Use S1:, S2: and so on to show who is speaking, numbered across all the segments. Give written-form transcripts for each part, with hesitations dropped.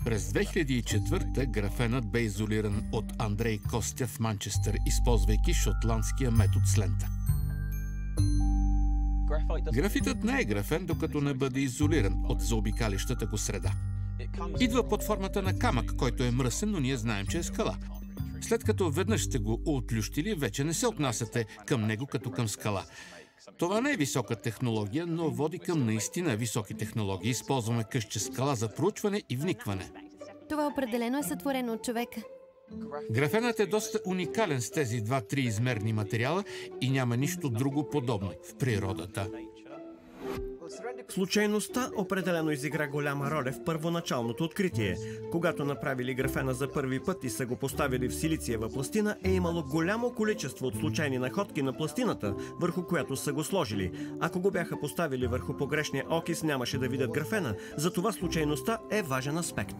S1: През 2004 графенът бе изолиран от Андрей Костя в Манчестър, използвайки шотландския метод с лента. Графитът не е графен, докато не бъде изолиран от заобикалящата го среда. Идва под формата на камък, който е мръсен, но ние знаем, че е скала. След като веднъж сте го отлющили, вече не се отнасяте към него като към скала. Това не е висока технология, но води към наистина високи технологии. Използваме късче скала за проучване и вникване.
S2: Това определено е сътворено от човека.
S1: Графенът е доста уникален с тези два триизмерни материала и няма нищо друго подобно в природата.
S3: Случайността определено изигра голяма роля в първоначалното откритие. Когато направили графена за първи път и са го поставили в силициева пластина, е имало голямо количество от случайни находки на пластината, върху която са го сложили. Ако го бяха поставили върху погрешния окис, нямаше да видят графена. Затова случайността е важен аспект.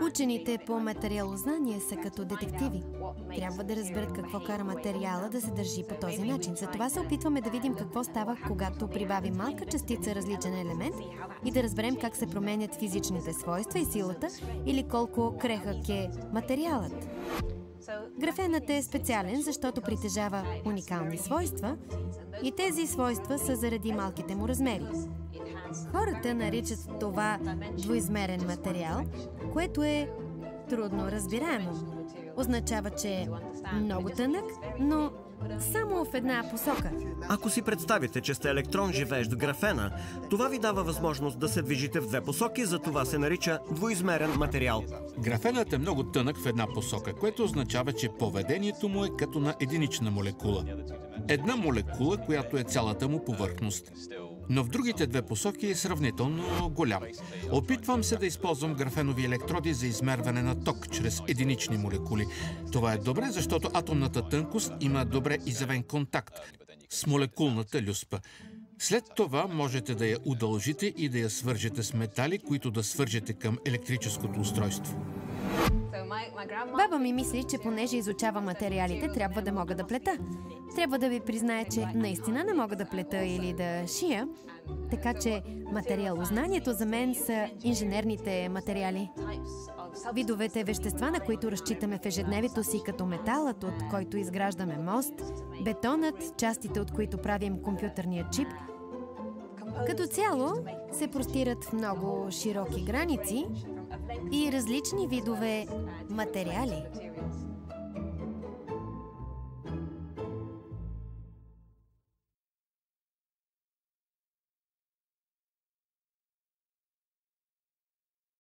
S2: Учените по материалознание са като детективи. Трябва да разберат какво кара материала да се държи по този начин. Затова се опитваме да видим какво става, когато прибавим малка частица различен елемент и да разберем как се променят физичните свойства и силата или колко крехък е материалът. Графенът е специален, защото притежава уникални свойства и тези свойства са заради малките му размери. Хората наричат това двуизмерен материал, което е трудно разбираемо. Означава, че е много тънък, но само в една посока.
S3: Ако си представите, че сте електрон, живеещ в графена, това ви дава възможност да се движите в две посоки, за това се нарича двуизмерен материал.
S1: Графенът е много тънък в една посока, което означава, че поведението му е като на единична молекула. Една молекула, която е цялата му повърхност. Но в другите две посоки е сравнително голям. Опитвам се да използвам графенови електроди за измерване на ток чрез единични молекули. Това е добре, защото атомната тънкост има добре изявен контакт с молекулната люспа. След това можете да я удължите и да я свържете с метали, които да свържете към електрическото устройство.
S2: Баба ми мисли, че понеже изучава материалите, трябва да мога да плета. Трябва да ви призная, че наистина не мога да плета или да шия, така че материалознанието за мен са инженерните материали. Видовете вещества, на които разчитаме в ежедневието си, като металът, от който изграждаме мост, бетонът, частите, от които правим компютърния чип. Като цяло се простират в много широки граници и различни видове материали.